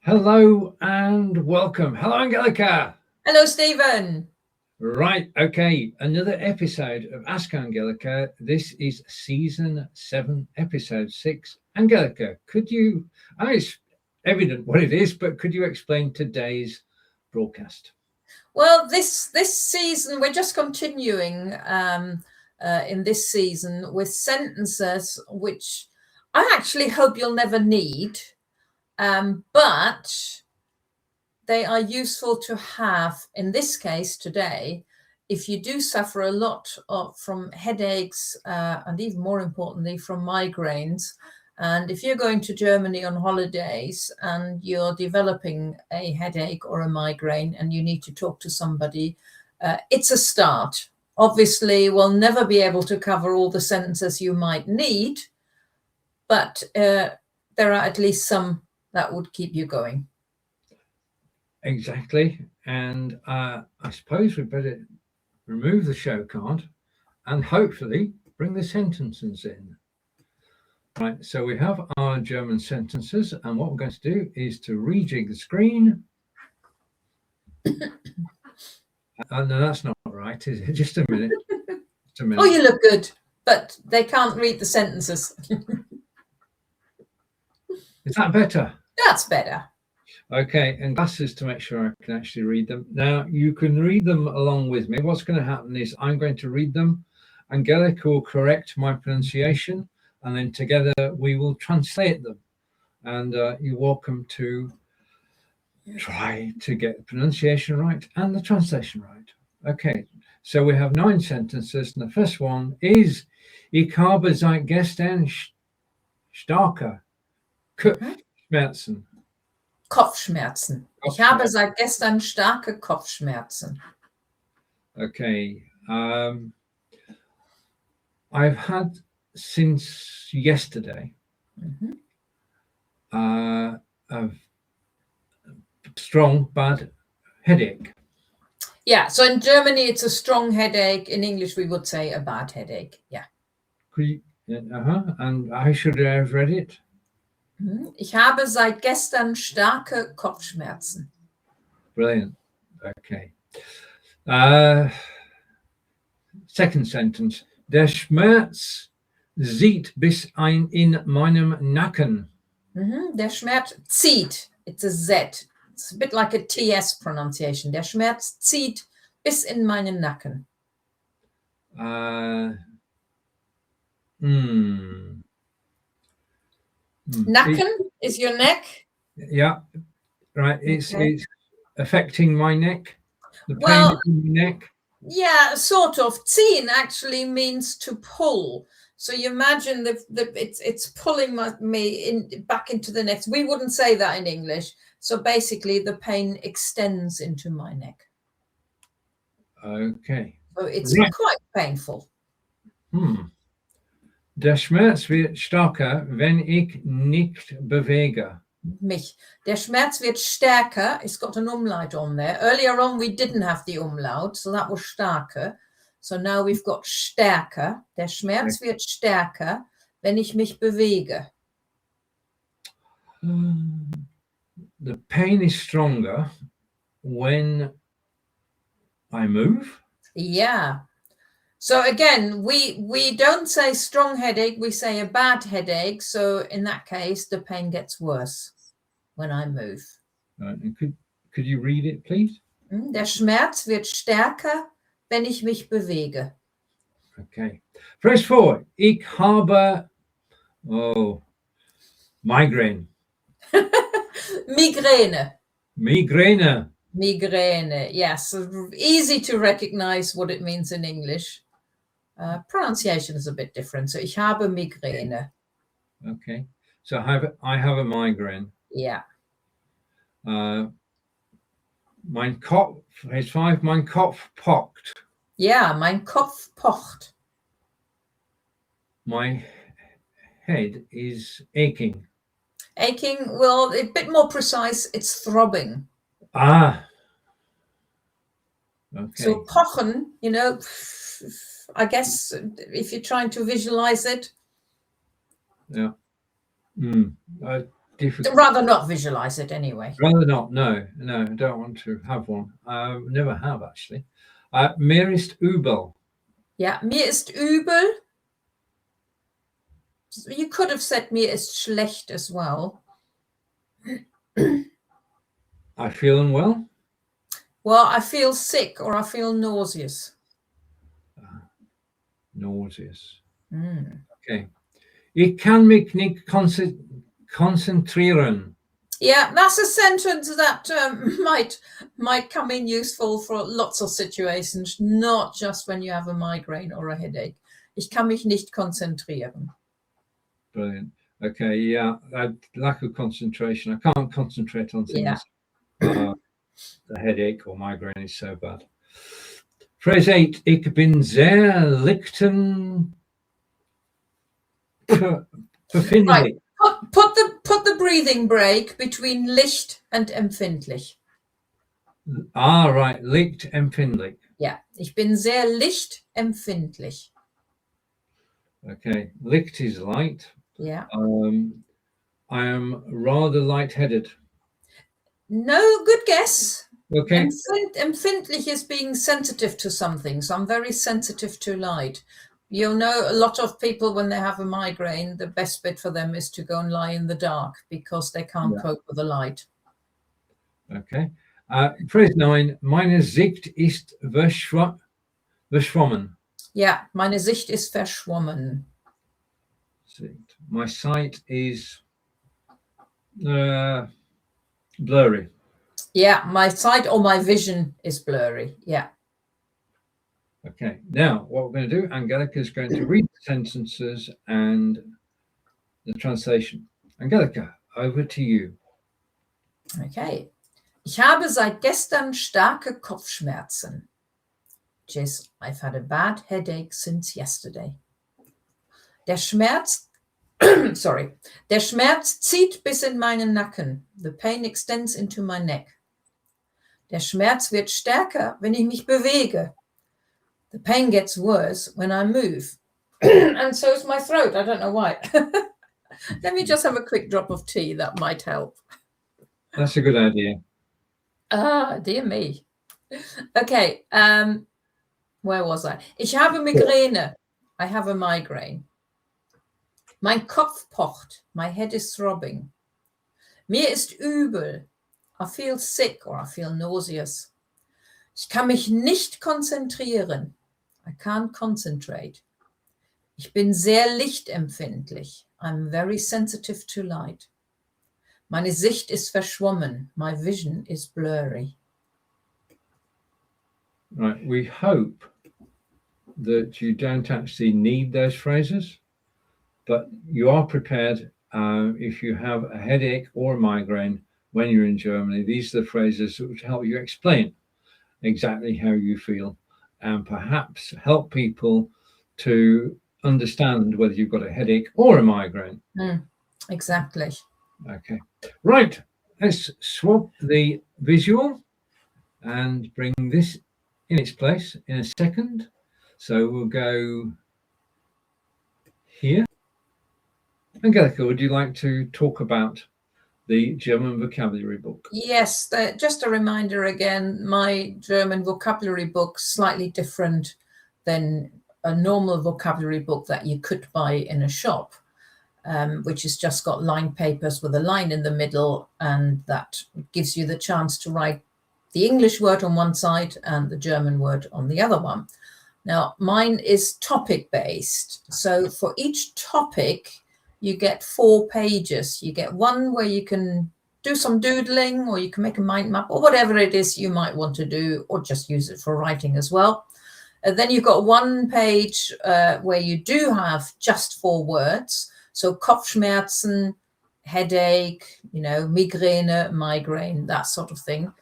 Hello and welcome. Hello, Angelika. Hello, Stephen. Right, okay, another episode of Ask Angelika. This is season 7, episode 6. Angelika, could you, I know it's evident what it is, but could you explain today's broadcast? Well, this season, we're just continuing in this season with sentences which I actually hope you'll never need, but they are useful to have, in this case today, if you do suffer a lot from headaches and even more importantly from migraines. And if you're going to Germany on holidays and you're developing a headache or a migraine and you need to talk to somebody, it's a start. Obviously, we'll never be able to cover all the sentences you might need, but there are at least some that would keep you going. Exactly. And I suppose we better remove the show card and hopefully bring the sentences in. Right, so we have our German sentences, and what we're going to do is to rejig the screen. No, that's not right, is it? Just a minute. Oh, you look good, but they can't read the sentences. Is that better? That's better. Okay, and glasses to make sure I can actually read them. Now, you can read them along with me. What's going to happen is I'm going to read them. Angelika will correct my pronunciation, and then together we will translate them. And you're welcome to try to get the pronunciation right and the translation right. Okay, so we have 9 sentences, and the first one is Ich habe seit gestern starke Kopfschmerzen. Kopfschmerzen. Ich habe seit gestern starke Kopfschmerzen. Okay. I've had since yesterday a strong bad headache. Yeah, so in Germany it's a strong headache. In English we would say a bad headache. Yeah. And how should I have read it? Ich habe seit gestern starke Kopfschmerzen. Brilliant. Okay. Second sentence. Der Schmerz zieht bis in meinem Nacken. Der Schmerz zieht. It's a Z. It's a bit like a TS pronunciation. Der Schmerz zieht bis in meinen Nacken. Nacken is your neck? Yeah, right. It's affecting my neck. The pain in my neck. Yeah, sort of. Ziehen actually means to pull. So you imagine it's pulling me back into the neck. We wouldn't say that in English. So basically, the pain extends into my neck. Okay. So it's quite painful. Der Schmerz wird stärker, wenn ich nicht bewege. Mich. Der Schmerz wird stärker. It's got an umlaut on there. Earlier on, we didn't have the umlaut, so that was starke. So now we've got stärker. Der Schmerz wird stärker, wenn ich mich bewege. The pain is stronger when I move. Yeah. So again, we don't say strong headache, we say a bad headache. So in that case, the pain gets worse when I move. Right. And could you read it, please? Der Schmerz wird stärker, wenn ich mich bewege. Okay. Press 4. Ich habe migraine. Migräne. Migräne. Migräne. Yes. Easy to recognize what it means in English. Pronunciation is a bit different. So ich habe Migräne. Okay. So I have a migraine. Yeah. Mein Kopf, page 5, mein Kopf pocht. Yeah, mein Kopf pocht. My head is aching. Aching, well, a bit more precise, it's throbbing. Okay. So pochen, you know, I guess if you're trying to visualize it. Yeah. difficult. Rather not visualize it anyway. Rather not. No, I don't want to have one. Never have actually. Mir ist übel. Yeah, mir ist übel. You could have said mir ist schlecht as well. I feel unwell. Well, I feel sick or I feel nauseous. Nauseous. Mm. Okay. Ich kann mich nicht konzentrieren. Yeah, that's a sentence that might come in useful for lots of situations, not just when you have a migraine or a headache. Ich kann mich nicht konzentrieren. Brilliant. Okay, yeah, lack of concentration. I can't concentrate on things. Yeah. The headache or migraine is so bad. Phrase 8. Ich bin sehr lichtempfindlich. Right. Put the breathing break between licht and empfindlich. Right. Lichtempfindlich. Yeah. Ich bin sehr lichtempfindlich. Okay. Licht is light. Yeah. I am rather lightheaded. No, good guess. Okay. Empfindlich is being sensitive to something. So I'm very sensitive to light. You'll know a lot of people when they have a migraine, the best bit for them is to go and lie in the dark because they can't cope with the light. Okay. Phrase 9. Meine Sicht ist verschwommen. Yeah, meine Sicht ist verschwommen. My sight is blurry. Yeah, my sight or my vision is blurry. Yeah. Okay, now what we're going to do, Angelika is going to read the sentences and the translation. Angelika, over to you. Okay. Ich habe seit gestern starke Kopfschmerzen. Jess, I've had a bad headache since yesterday. Der Schmerz, der Schmerz zieht bis in meinen Nacken. The pain extends into my neck. Der Schmerz wird stärker, wenn ich mich bewege. The pain gets worse when I move. And so is my throat. I don't know why. Let me just have a quick drop of tea. That might help. That's a good idea. Ah, dear me. Okay. Where was I? Ich habe Migräne. I have a migraine. Mein Kopf pocht. My head is throbbing. Mir ist übel. I feel sick or I feel nauseous. Ich kann mich nicht konzentrieren. I can't concentrate. Ich bin sehr lichtempfindlich. I'm very sensitive to light. Meine Sicht ist verschwommen. My vision is blurry. Right. We hope that you don't actually need those phrases, but you are prepared if you have a headache or a migraine when you're in Germany. These are the phrases that would help you explain exactly how you feel and perhaps help people to understand whether you've got a headache or a migraine. Exactly. Okay, right, let's swap the visual and bring this in its place in a second. So we'll go here. Angelika, would you like to talk about the German vocabulary book? Yes, just a reminder again, my German vocabulary book slightly different than a normal vocabulary book that you could buy in a shop, which has just got lined papers with a line in the middle, and that gives you the chance to write the English word on one side and the German word on the other one. Now, mine is topic based. So for each topic, you get 4 pages. You get one where you can do some doodling, or you can make a mind map, or whatever it is you might want to do, or just use it for writing as well. And then you've got 1 page where you do have just 4 words. So Kopfschmerzen, headache, Migräne, migraine, that sort of thing.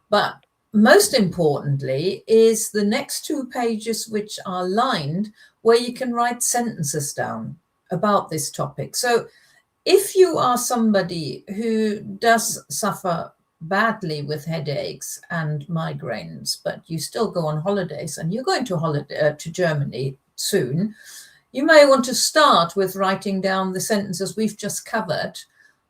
But most importantly is the next 2 pages, which are lined, where you can write sentences down about this topic. So if you are somebody who does suffer badly with headaches and migraines, but you still go on holidays and you're going to Germany soon, you may want to start with writing down the sentences we've just covered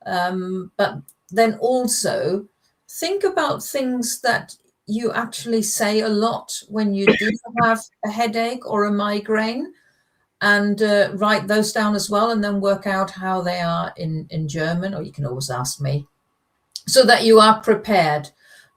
But then also think about things that you actually say a lot when you do have a headache or a migraine, and write those down as well, and then work out how they are in German, or you can always ask me, so that you are prepared.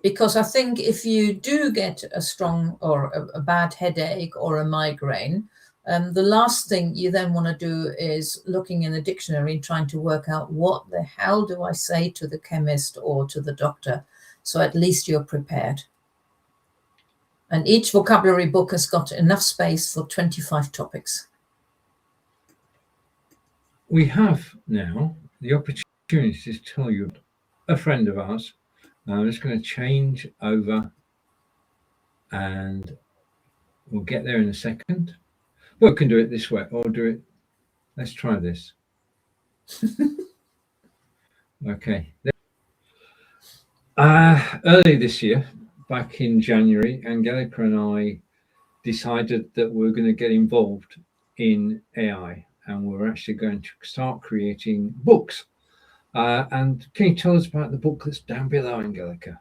Because I think if you do get a strong or a bad headache or a migraine, the last thing you then want to do is looking in the dictionary and trying to work out what the hell do I say to the chemist or to the doctor. So at least you're prepared. And each vocabulary book has got enough space for 25 topics. We have now the opportunity to tell you a friend of ours. I'm just going to change over and we'll get there in a second. Well, we can do it this way or do it. Let's try this. Okay. Early this year, back in January, Angelika and I decided that we're going to get involved in AI, and we're actually going to start creating books. And can you tell us about the book that's down below, Angelika?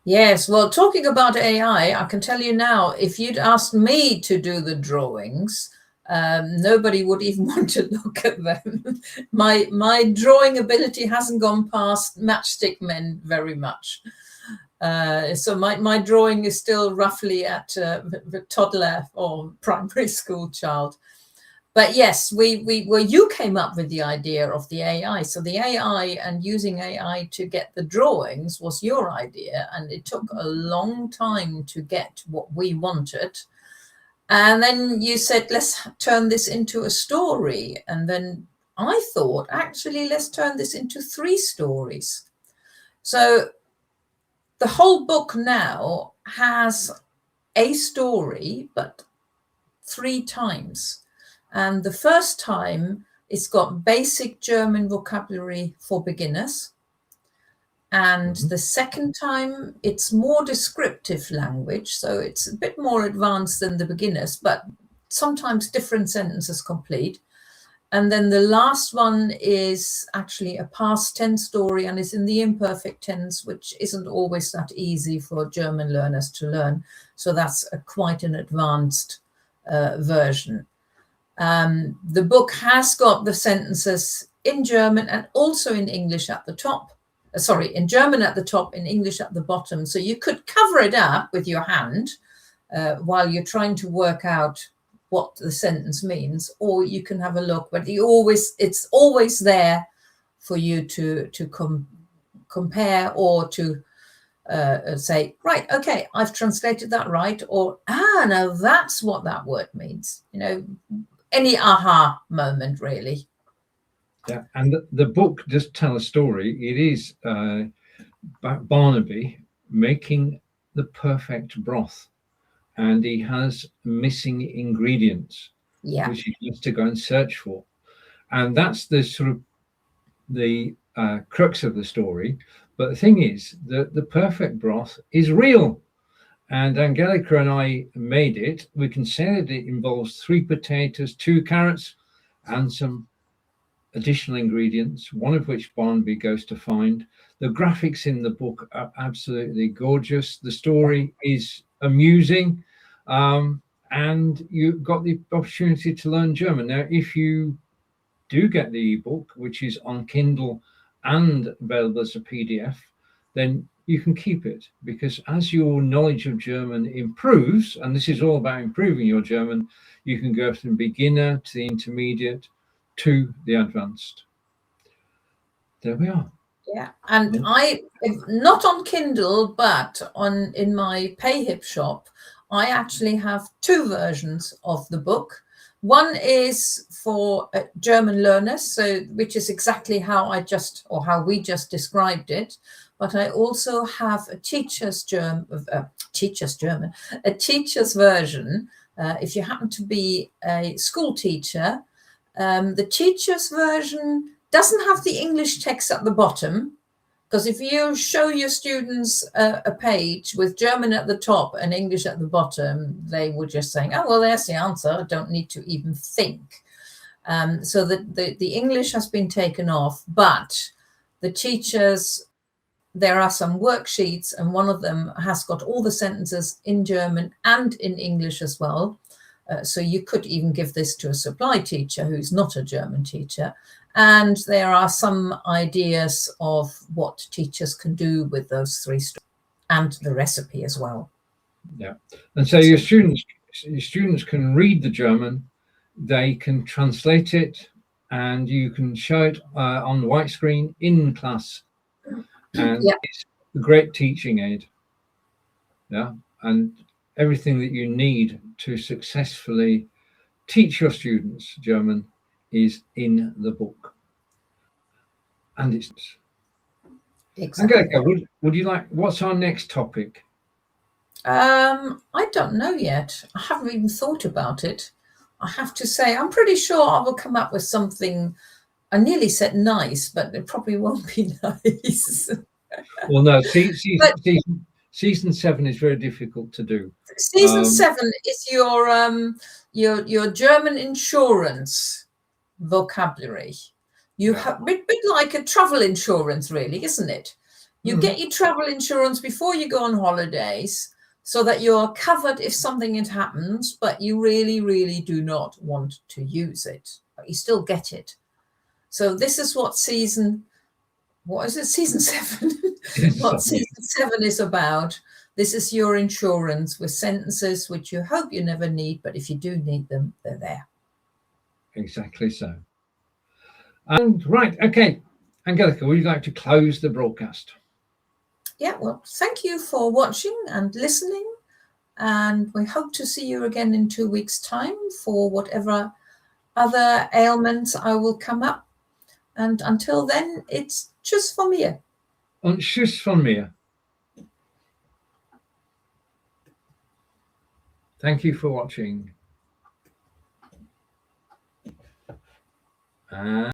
Yes, well, talking about AI, I can tell you now, if you'd asked me to do the drawings, nobody would even want to look at them. My drawing ability hasn't gone past matchstick men very much. So my drawing is still roughly at the toddler or primary school child. But yes, you came up with the idea of the AI. So the AI and using AI to get the drawings was your idea. And it took a long time to get what we wanted. And then you said, let's turn this into a story. And then I thought, actually, let's turn this into 3 stories. So the whole book now has a story, but 3 times. And the first time it's got basic German vocabulary for beginners. And the second time it's more descriptive language. So it's a bit more advanced than the beginners, but sometimes different sentences complete. And then the last one is actually a past tense story and is in the imperfect tense, which isn't always that easy for German learners to learn. So that's quite an advanced version. The book has got the sentences in German and also in English at the top. In German at the top, in English at the bottom. So you could cover it up with your hand while you're trying to work out what the sentence means, or you can have a look, but it's always there for you to compare or to say, right, okay, I've translated that right, or now that's what that word means. Any aha moment, really. Yeah, and the book does tell a story. It is Barnaby making the perfect broth, and he has missing ingredients, which he has to go and search for. And that's the sort of the crux of the story. But the thing is that the perfect broth is real. And Angelika and I made it. We can say that it involves 3 potatoes, 2 carrots, and some additional ingredients, one of which Barnaby goes to find. The graphics in the book are absolutely gorgeous. The story is amusing, and you've got the opportunity to learn German. Now, if you do get the ebook, which is on Kindle and available as a PDF, then you can keep it, because as your knowledge of German improves, and this is all about improving your German, you can go from beginner to the intermediate to the advanced. There we are. Yeah, and I, not on Kindle, but in my PayHip shop, I actually have 2 versions of the book. One is for German learners, which is exactly how we just described it. But I also have a teacher's version. If you happen to be a school teacher, the teacher's version doesn't have the English text at the bottom, because if you show your students a page with German at the top and English at the bottom, they would just saying, oh, well, there's the answer. I don't need to even think. So the English has been taken off, but the teachers, there are some worksheets, and one of them has got all the sentences in German and in English as well. So you could even give this to a supply teacher who's not a German teacher. And there are some ideas of what teachers can do with those 3 stories and the recipe as well. Yeah. And so your students can read the German, they can translate it, and you can show it on the white screen in class. And it's a great teaching aid. Yeah. And everything that you need to successfully teach your students German is in the book. And it's exactly. Angelika, would you like, what's our next topic? I don't know yet. I haven't even thought about it. I have to say, I'm pretty sure I will come up with something. I nearly said nice, but it probably won't be nice. Well, no, season 7 is very difficult to do. Season 7 is your German insurance vocabulary. You have a bit like a travel insurance, really, isn't it? You get your travel insurance before you go on holidays, so that you're covered if something happens, but you really, really do not want to use it, but you still get it. So this is what season 7? What season 7 is about. This is your insurance with sentences which you hope you never need, but if you do need them, they're there. Exactly so. And right, okay, Angelika, would you like to close the broadcast? Yeah, well, thank you for watching and listening, and we hope to see you again in 2 weeks' time for whatever other ailments I will come up. And until then, it's tschüss von mir. Und tschüss von mir. Thank you for watching.